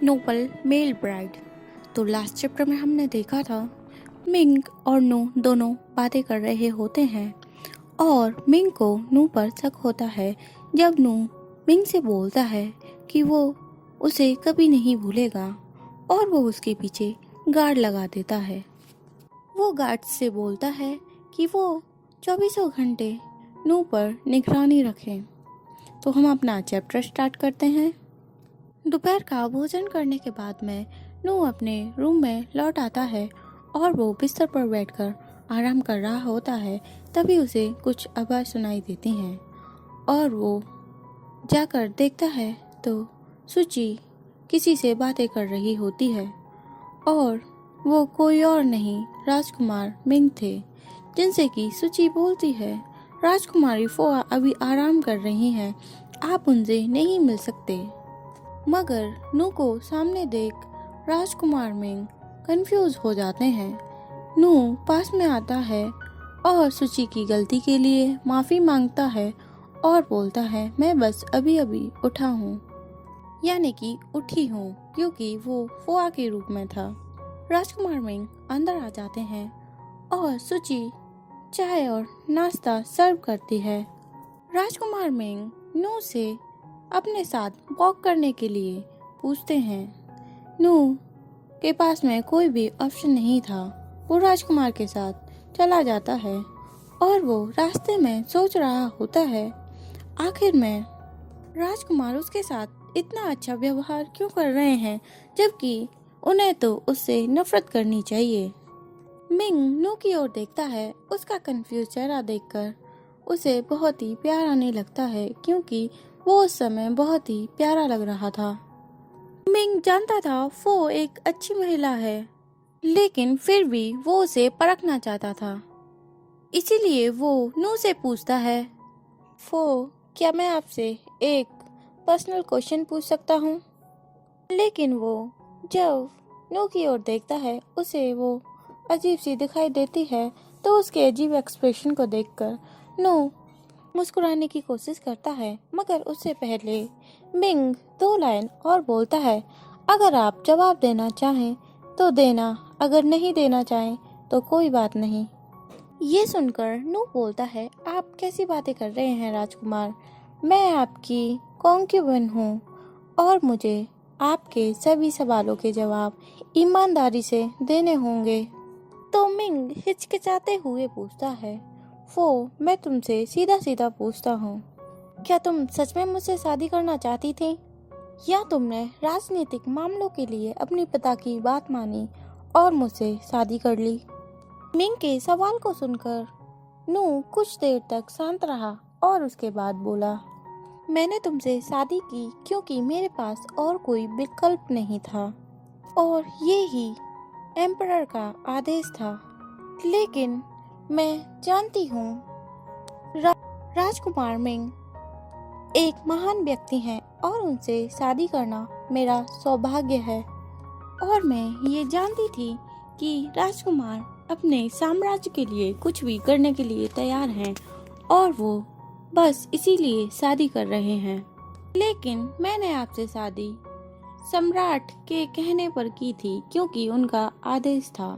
Nobel male bride. तो last chapter में हमने देखा था मिंग और नू दोनों बातें कर रहे होते हैं और मिंग को नू पर शक होता है जब नू मिंग से बोलता है कि वो उसे कभी नहीं भूलेगा और वो उसके पीछे गार्ड लगा देता है। वो गार्ड से बोलता है कि वो 24 घंटे नू पर निगरानी रखें। तो हम अपना चैप्टर स्टार्ट करते हैं। दोपहर का भोजन करने के बाद में नू अपने रूम में लौट आता है और वो बिस्तर पर बैठकर आराम कर रहा होता है। तभी उसे कुछ आवाज़ सुनाई देती हैं और वो जाकर देखता है तो सुची किसी से बातें कर रही होती है और वो कोई और नहीं राजकुमार मिंग थे, जिनसे कि सुची बोलती है राजकुमारी फोआ अभी आराम कर रही हैं, आप उनसे नहीं मिल सकते। मगर नू को सामने देख राजकुमार मिंग कंफ्यूज हो जाते हैं। नू पास में आता है और सुची की गलती के लिए माफ़ी मांगता है और बोलता है मैं बस अभी अभी उठा हूँ, यानी कि उठी हूँ, क्योंकि वो फोआ के रूप में था। राजकुमार मिंग अंदर आ जाते हैं और सुची चाय और नाश्ता सर्व करती है। राजकुमार मिंग नू से अपने साथ वॉक करने के लिए पूछते हैं। नू के पास में कोई भी ऑप्शन नहीं था। वो राजकुमार के साथ चला जाता है और वो रास्ते में सोच रहा होता है आखिर में राजकुमार उसके साथ इतना अच्छा व्यवहार क्यों कर रहे हैं, जबकि उन्हें तो उससे नफरत करनी चाहिए। मिंग नू की ओर देखता है। उसका कंफ्यूज चेहरा देखकर उसे बहुत ही प्यार आने लगता है, क्योंकि वो उस समय बहुत ही प्यारा लग रहा था। मिंग जानता था वो एक अच्छी महिला है, लेकिन फिर भी वो उसे परखना चाहता था। इसीलिए वो नू से पूछता है, फो क्या मैं आपसे एक पर्सनल क्वेश्चन पूछ सकता हूँ? लेकिन वो जब नू की ओर देखता है उसे वो अजीब सी दिखाई देती है। तो उसके अजीब एक्सप्रेशन को देखकर नू मुस्कुराने की कोशिश करता है, मगर उससे पहले मिंग 2 लाइन और बोलता है, अगर आप जवाब देना चाहें तो देना, अगर नहीं देना चाहें तो कोई बात नहीं। ये सुनकर नू बोलता है, आप कैसी बातें कर रहे हैं राजकुमार, मैं आपकी कॉन्क्यूबिन हूँ और मुझे आपके सभी सवालों के जवाब ईमानदारी से देने होंगे। तो मिंग हिचकिचाते हुए पूछता है, वो मैं तुमसे सीधा सीधा पूछता हूँ, क्या तुम सच में मुझसे शादी करना चाहती थी, या तुमने राजनीतिक मामलों के लिए अपनी पिता की बात मानी और मुझसे शादी कर ली? मिंग के सवाल को सुनकर नू कुछ देर तक शांत रहा और उसके बाद बोला, मैंने तुमसे शादी की क्योंकि मेरे पास और कोई विकल्प नहीं था और ये ही एम्परर का आदेश था। लेकिन मैं जानती हूँ राजकुमार मिंग एक महान व्यक्ति हैं और उनसे शादी करना मेरा सौभाग्य है। और मैं ये जानती थी कि राजकुमार अपने साम्राज्य के लिए कुछ भी करने के लिए तैयार हैं और वो बस इसीलिए शादी कर रहे हैं। लेकिन मैंने आपसे शादी सम्राट के कहने पर की थी, क्योंकि उनका आदेश था।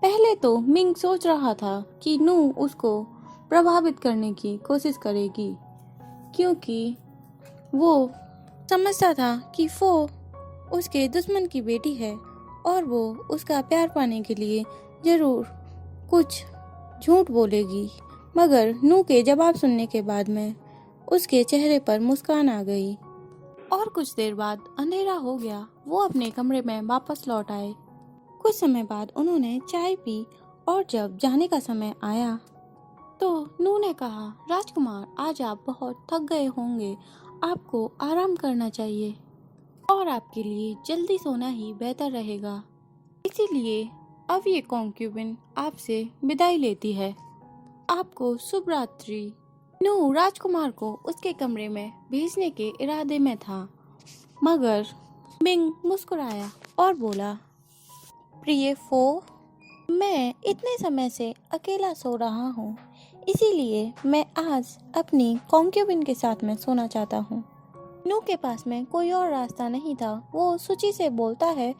पहले तो मिंग सोच रहा था कि नू उसको प्रभावित करने की कोशिश करेगी, क्योंकि वो समझता था कि वो उसके दुश्मन की बेटी है और वो उसका प्यार पाने के लिए जरूर कुछ झूठ बोलेगी। मगर नू के जवाब सुनने के बाद में उसके चेहरे पर मुस्कान आ गई और कुछ देर बाद अंधेरा हो गया। वो अपने कमरे में वापस लौट आए। कुछ समय बाद उन्होंने चाय पी और जब जाने का समय आया तो नू ने कहा, राजकुमार आज आप बहुत थक गए होंगे, आपको आराम करना चाहिए और आपके लिए जल्दी सोना ही बेहतर रहेगा। इसीलिए अब ये कॉन्क्यूबिन आपसे विदाई लेती है। आपको शुभ रात्रि। नू राजकुमार को उसके कमरे में भेजने के इरादे में था, मगर मिंग मुस्कुराया और बोला, प्रिय फो, मैं इतने समय से अकेला सो रहा हूँ, इसीलिए मैं आज अपनी कॉन्क्यूबिन के साथ में सोना चाहता हूँ। नू के पास में कोई और रास्ता नहीं था। वो सूची से बोलता है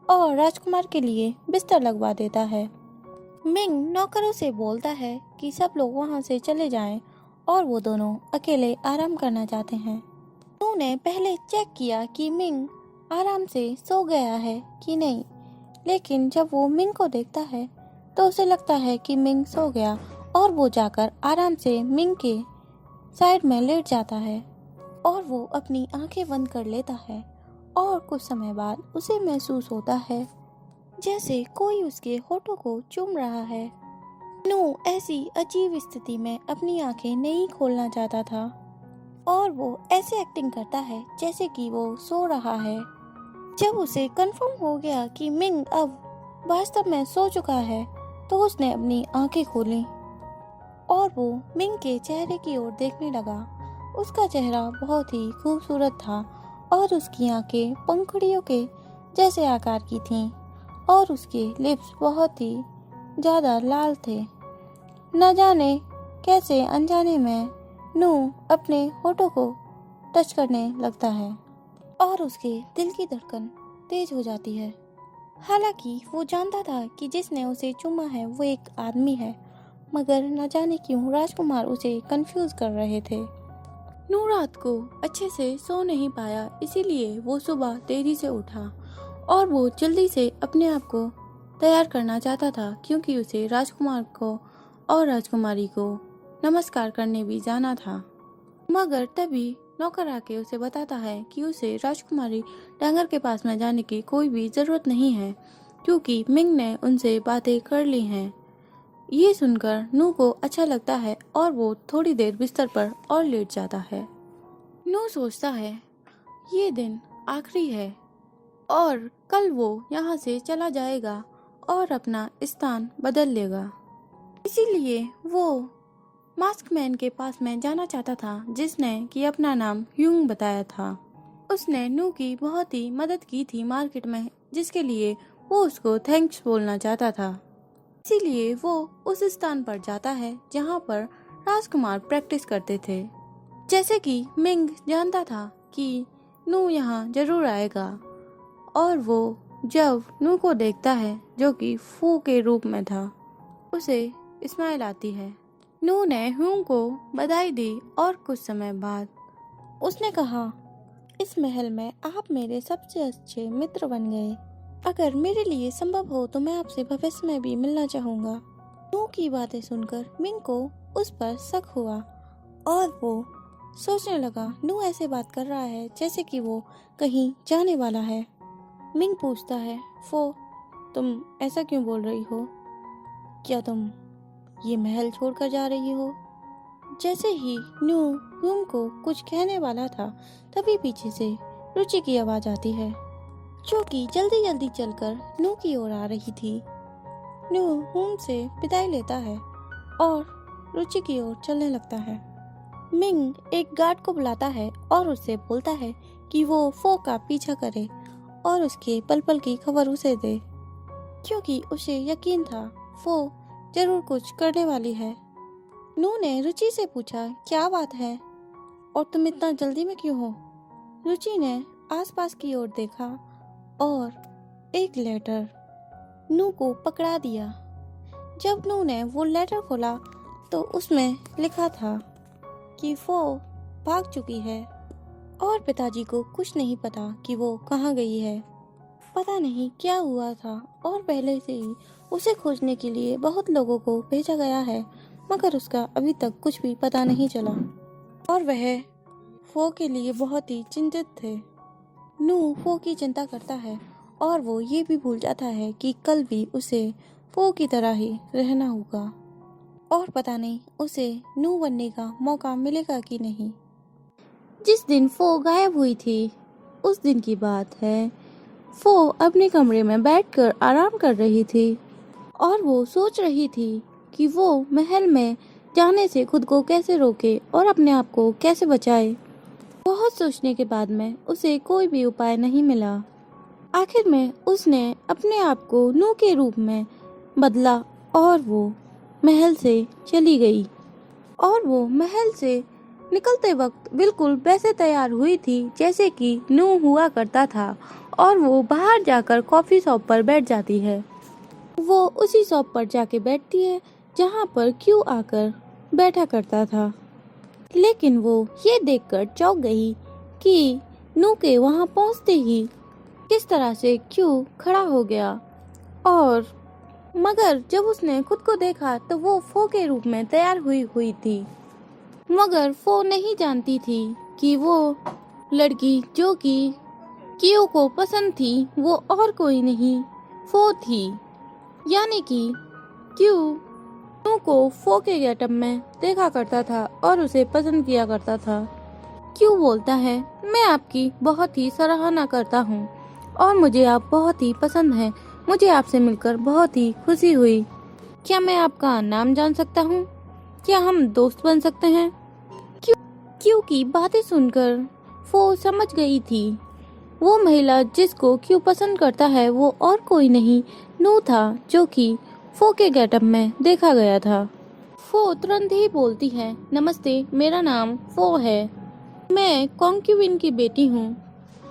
और राजकुमार के लिए बिस्तर लगवा देता है। मिंग नौकरों से बोलता है कि सब लोग वहां से चले जाएं और वो दोनों अकेले आराम करना चाहते हैं। नू ने पहले चेक किया कि मिंग आराम से सो गया है कि नहीं, लेकिन जब वो मिंग को देखता है तो उसे लगता है कि मिंग सो गया और वो जाकर आराम से मिंग के साइड में लेट जाता है और वो अपनी आंखें बंद कर लेता है और कुछ समय बाद उसे महसूस होता है जैसे कोई उसके होठों को चूम रहा है। नू ऐसी अजीब स्थिति में अपनी आंखें नहीं खोलना चाहता था और वो ऐसे एक्टिंग करता है जैसे कि वो सो रहा है। जब उसे कंफर्म हो गया कि मिंग अब वास्तव में सो चुका है तो उसने अपनी आंखें खोली और वो मिंग के चेहरे की ओर देखने लगा। उसका चेहरा बहुत ही खूबसूरत था और उसकी आंखें पंखुड़ियों के जैसे आकार की थीं और उसके लिप्स बहुत ही ज़्यादा लाल थे। न जाने कैसे अनजाने में नू अपने होठों को टच करने लगता है और उसके दिल की धड़कन तेज हो जाती है। हालांकि वो जानता था कि जिसने उसे चूमा है वो एक आदमी है, मगर न जाने क्यों राजकुमार उसे कंफ्यूज कर रहे थे। नू रात को अच्छे से सो नहीं पाया, इसीलिए वो सुबह देरी से उठा और वो जल्दी से अपने आप को तैयार करना चाहता था क्योंकि उसे राजकुमार को और राजकुमारी को नमस्कार करने भी जाना था। मगर तभी नौकर आके उसे बताता है कि उसे राजकुमारी डांगर के पास में जाने की कोई भी ज़रूरत नहीं है क्योंकि मिंग ने उनसे बातें कर ली हैं। ये सुनकर नू को अच्छा लगता है और वो थोड़ी देर बिस्तर पर और लेट जाता है। नू सोचता है ये दिन आखिरी है और कल वो यहाँ से चला जाएगा और अपना स्थान बदल लेगा। इसीलिए वो मास्कमैन के पास में जाना चाहता था जिसने कि अपना नाम ह्यूंग बताया था। उसने नू की बहुत ही मदद की थी मार्केट में, जिसके लिए वो उसको थैंक्स बोलना चाहता था। इसीलिए वो उस स्थान पर जाता है जहाँ पर राजकुमार प्रैक्टिस करते थे। जैसे कि मिंग जानता था कि नू यहाँ जरूर आएगा और वो जब नू को देखता है जो कि फू के रूप में था, उसे स्माइल आती है। नू ने ह्यूंग को बधाई दी और कुछ समय बाद उसने कहा, इस महल में आप मेरे सबसे अच्छे मित्र बन गए। अगर मेरे लिए संभव हो तो मैं आपसे भविष्य में भी मिलना चाहूँगा। नू की बातें सुनकर मिंग को उस पर शक हुआ और वो सोचने लगा नू ऐसे बात कर रहा है जैसे कि वो कहीं जाने वाला है। मिंग पूछता है, फो तुम ऐसा क्यों बोल रही हो? क्या तुम ये महल छोड़कर जा रही हो? जैसे ही नू ह्यूम को कुछ कहने वाला था तभी पीछे से रुचि की आवाज आती है जो कि जल्दी जल्दी चलकर नू की ओर आ रही थी। नू ह्यूम से विदाई लेता है और रुचि की ओर चलने लगता है। मिंग एक गार्ड को बुलाता है और उससे बोलता है कि वो फो का पीछा करे और उसके पल पल की खबर उसे दे, क्योंकि उसे यकीन था फो जरूर कुछ करने वाली है। नू ने रुचि से पूछा, क्या बात है और तुम इतना जल्दी में क्यों हो? रुचि ने आसपास की ओर देखा और एक लेटर नू को पकड़ा दिया। जब नू ने वो लेटर खोला तो उसमें लिखा था कि फो भाग चुकी है और पिताजी को कुछ नहीं पता कि वो कहाँ गई है। पता नहीं क्या हुआ था और पहले से ही उसे खोजने के लिए बहुत लोगों को भेजा गया है, मगर उसका अभी तक कुछ भी पता नहीं चला और वह फो के लिए बहुत ही चिंतित थे। नू फो की चिंता करता है और वो ये भी भूल जाता है कि कल भी उसे फो की तरह ही रहना होगा और पता नहीं उसे नू बनने का मौका मिलेगा कि नहीं। जिस दिन फो गायब हुई थी उस दिन की बात है। फो अपने कमरे में बैठकर आराम कर रही थी और वो सोच रही थी कि वो महल में जाने से खुद को कैसे रोके और अपने आप को कैसे बचाए। बहुत सोचने के बाद में उसे कोई भी उपाय नहीं मिला। आखिर में उसने अपने आप को नू के रूप में बदला और वो महल से चली गई और वो महल से निकलते वक्त बिल्कुल वैसे तैयार हुई थी जैसे कि नू हुआ करता था और वो बाहर जाकर कॉफ़ी शॉप पर बैठ जाती है। वो उसी शॉप पर जाके बैठती है जहाँ पर क्यू आकर बैठा करता था। लेकिन वो ये देखकर चौंक गई कि नू के वहाँ पहुँचते ही किस तरह से क्यू खड़ा हो गया, और मगर जब उसने खुद को देखा तो वो फो के रूप में तैयार हुई थी। मगर फो नहीं जानती थी कि वो लड़की जो कि क्यू को पसंद थी वो और कोई नहीं फो थी, यानी कि क्यू नू को फो के गेटअप में देखा करता था और उसे पसंद किया करता था। क्यू बोलता है, मैं आपकी बहुत ही सराहना करता हूँ और मुझे आप बहुत ही पसंद हैं। मुझे आपसे मिलकर बहुत ही खुशी हुई। क्या मैं आपका नाम जान सकता हूँ? क्या हम दोस्त बन सकते हैं? क्यू की बातें सुनकर फो समझ गई थी वो महिला जिसको क्यू पसंद करता है वो और कोई नहीं नू था, जो कि फो के गेटअप में देखा गया था। फो तुरंत ही बोलती है, नमस्ते, मेरा नाम फो है। मैं कॉन्क्यूबिन की बेटी हूँ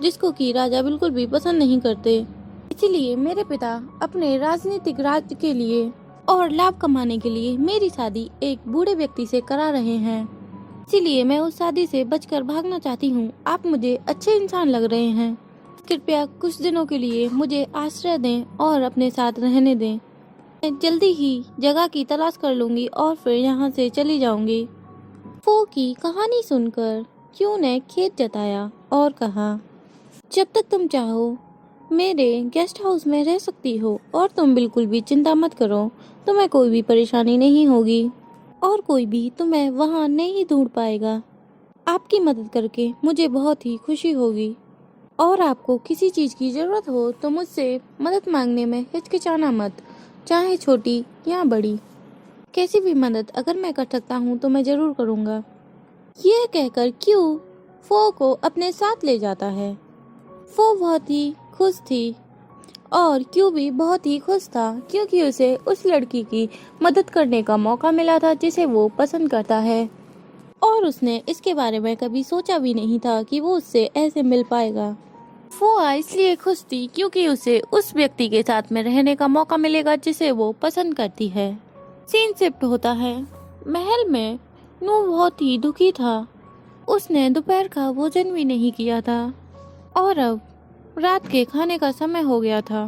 जिसको कि राजा बिल्कुल भी पसंद नहीं करते। इसीलिए मेरे पिता अपने राजनीतिक राज्य के लिए और लाभ कमाने के लिए मेरी शादी एक बूढ़े व्यक्ति से करा रहे हैं। इसीलिए मैं उस शादी से बचकर भागना चाहती हूँ। आप मुझे अच्छे इंसान लग रहे हैं। कृपया कुछ दिनों के लिए मुझे आश्रय दें और अपने साथ रहने दें। मैं जल्दी ही जगह की तलाश कर लूँगी और फिर यहाँ से चली जाऊँगी। फो की कहानी सुनकर क्यू ने खेद जताया और कहा, जब तक तुम चाहो मेरे गेस्ट हाउस में रह सकती हो और तुम बिल्कुल भी चिंता मत करो। तुम्हें कोई भी परेशानी नहीं होगी और कोई भी तुम्हें वहाँ नहीं ढूंढ पाएगा। आपकी मदद करके मुझे बहुत ही खुशी होगी और आपको किसी चीज़ की ज़रूरत हो तो मुझसे मदद मांगने में हिचकिचाना मत, चाहे छोटी या बड़ी। कैसी भी मदद अगर मैं कर सकता हूँ तो मैं ज़रूर करूँगा। यह कहकर क्यू फो को अपने साथ ले जाता है। फो बहुत ही खुश थी और क्यू भी बहुत ही खुश था क्योंकि उसे उस लड़की की मदद करने का मौका मिला था जिसे वो पसंद करता है, और उसने इसके बारे में कभी सोचा भी नहीं था कि वो उससे ऐसे मिल पाएगा। फो इसलिए खुश थी क्योंकि उसे उस व्यक्ति के साथ में रहने का मौका मिलेगा जिसे वो पसंद करती है। सीन शिफ्ट होता है महल में। नू बहुत ही दुखी था। उसने दोपहर का भोजन भी नहीं किया था और अब रात के खाने का समय हो गया था।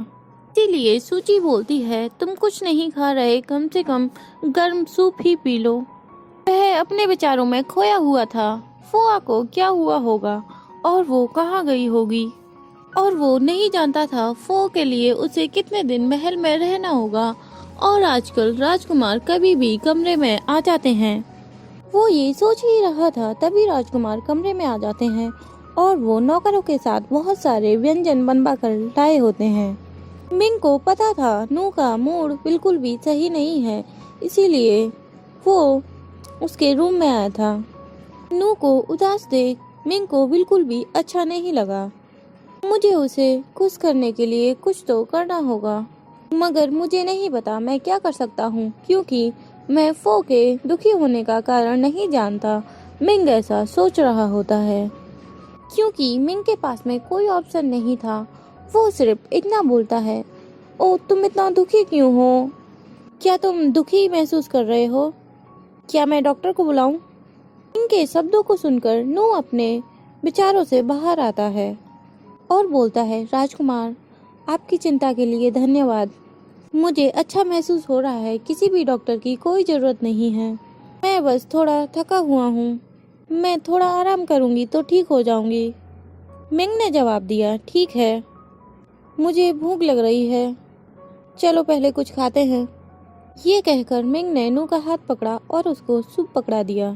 इसीलिए सूची बोलती है, तुम कुछ नहीं खा रहे, कम से कम गर्म सूप ही पी लो। वह अपने विचारों में खोया हुआ था। फुआ को क्या हुआ होगा और वो कहाँ गई होगी, और वो नहीं जानता था फो के लिए उसे कितने दिन महल में रहना होगा। और आजकल राजकुमार कभी भी कमरे में आ जाते हैं। वो ये सोच ही रहा था तभी राजकुमार कमरे में आ जाते हैं और वो नौकरों के साथ बहुत सारे व्यंजन बनवा कर लाए होते हैं। मिंग को पता था नू का मूड बिल्कुल भी सही नहीं है, इसीलिए वो उसके रूम में आया था। नू को उदास देख मिंग को बिल्कुल भी अच्छा नहीं लगा। मुझे उसे खुश करने के लिए कुछ तो करना होगा, मगर मुझे नहीं पता मैं क्या कर सकता हूँ क्योंकि मैं फो के दुखी होने का कारण नहीं जानता। मिंग ऐसा सोच रहा होता है क्योंकि मिंग के पास में कोई ऑप्शन नहीं था। वो सिर्फ इतना बोलता है, ओ तुम इतना दुखी क्यों हो? क्या तुम दुखी महसूस कर रहे हो? क्या मैं डॉक्टर को बुलाऊं? इनके शब्दों को सुनकर नू अपने विचारों से बाहर आता है और बोलता है, राजकुमार आपकी चिंता के लिए धन्यवाद। मुझे अच्छा महसूस हो रहा है, किसी भी डॉक्टर की कोई ज़रूरत नहीं है। मैं बस थोड़ा थका हुआ हूँ, मैं थोड़ा आराम करूँगी तो ठीक हो जाऊँगी। मिंग ने जवाब दिया, ठीक है, मुझे भूख लग रही है, चलो पहले कुछ खाते हैं। ये कहकर मिंग ने नू का हाथ पकड़ा और उसको सूप पकड़ा दिया।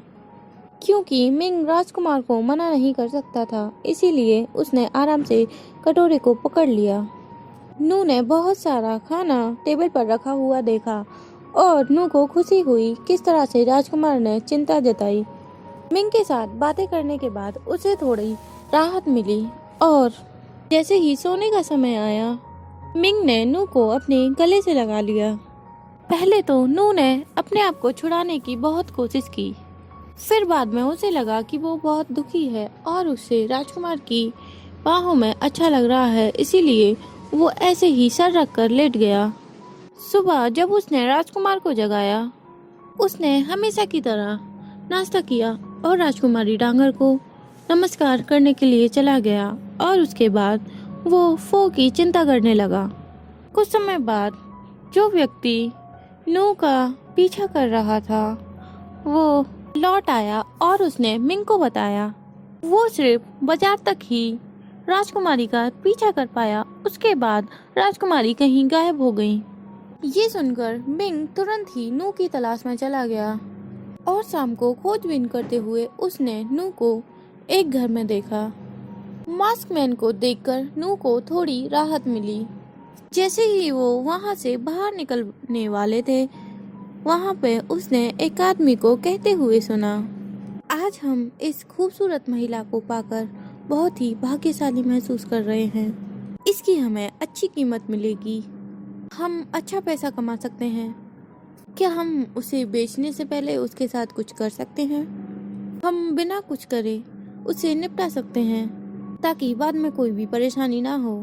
क्योंकि मिंग राजकुमार को मना नहीं कर सकता था, इसीलिए उसने आराम से कटोरे को पकड़ लिया। नू ने बहुत सारा खाना टेबल पर रखा हुआ देखा और नू को खुशी हुई किस तरह से राजकुमार ने चिंता जताई। मिंग के साथ बातें करने के बाद उसे थोड़ी राहत मिली और जैसे ही सोने का समय आया, मिंग ने नू को अपने गले से लगा लिया। पहले तो नू ने अपने आप को छुड़ाने की बहुत कोशिश की, फिर बाद में उसे लगा कि वो बहुत दुखी है और उसे राजकुमार की बाहों में अच्छा लग रहा है, इसीलिए वो ऐसे ही सर रख कर लेट गया। सुबह जब उसने राजकुमार को जगाया, उसने हमेशा की तरह नाश्ता किया और राजकुमारी डांगर को नमस्कार करने के लिए चला गया और उसके बाद वो फो की चिंता करने लगा। कुछ समय बाद जो व्यक्ति नू का पीछा कर रहा था वो लौट आया और उसने मिंग को बताया। वो सिर्फ बाजार तक ही राजकुमारी का पीछा कर पाया, उसके बाद राजकुमारी कहीं गायब हो गई। ये सुनकर मिंग तुरंत ही नू की तलाश में चला गया और शाम को खोजबीन करते हुए उसने नू को एक घर में देखा। मास्कमैन को देखकर नू को थोड़ी राहत मिली। जैसे ही वो वहां से बाहर निकलने वाले थे, वहां पे उसने एक आदमी को कहते हुए सुना, आज हम इस खूबसूरत महिला को पाकर बहुत ही भाग्यशाली महसूस कर रहे हैं। इसकी हमें अच्छी कीमत मिलेगी, हम अच्छा पैसा कमा सकते हैं। क्या हम उसे बेचने से पहले उसके साथ कुछ कर सकते हैं? हम बिना कुछ करे उसे निपटा सकते हैं ताकि बाद में कोई भी परेशानी ना हो।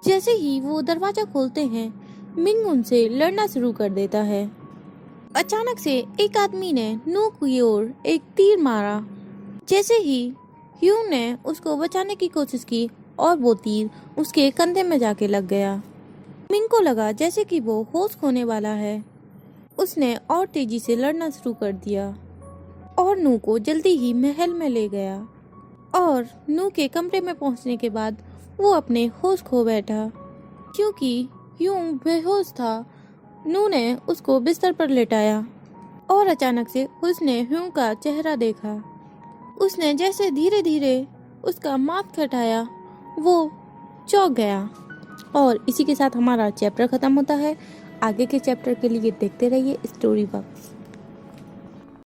जैसे ही वो दरवाजा खोलते हैं, मिंग उनसे लड़ना शुरू कर देता है। अचानक से एक आदमी ने नू की ओर एक तीर मारा। जैसे ही ह्यू ने उसको बचाने की कोशिश की और वो तीर उसके कंधे में जाके लग गया। मिंग को लगा जैसे कि वो होश खोने वाला है। उसने और तेजी से लड़ना शुरू कर दिया और नू को जल्दी ही महल में ले गया और नू के कमरे में पहुंचने के बाद वो अपने होश खो बैठा। क्योंकि ह्यू बेहोश था, नू ने उसको बिस्तर पर लेटाया और अचानक से उसने ह्यू का चेहरा देखा। उसने जैसे धीरे धीरे उसका मास्क हटाया, वो चौंक गया। और इसी के साथ हमारा चैप्टर ख़त्म होता है। आगे के चैप्टर के लिए देखते रहिए स्टोरी बॉक्स।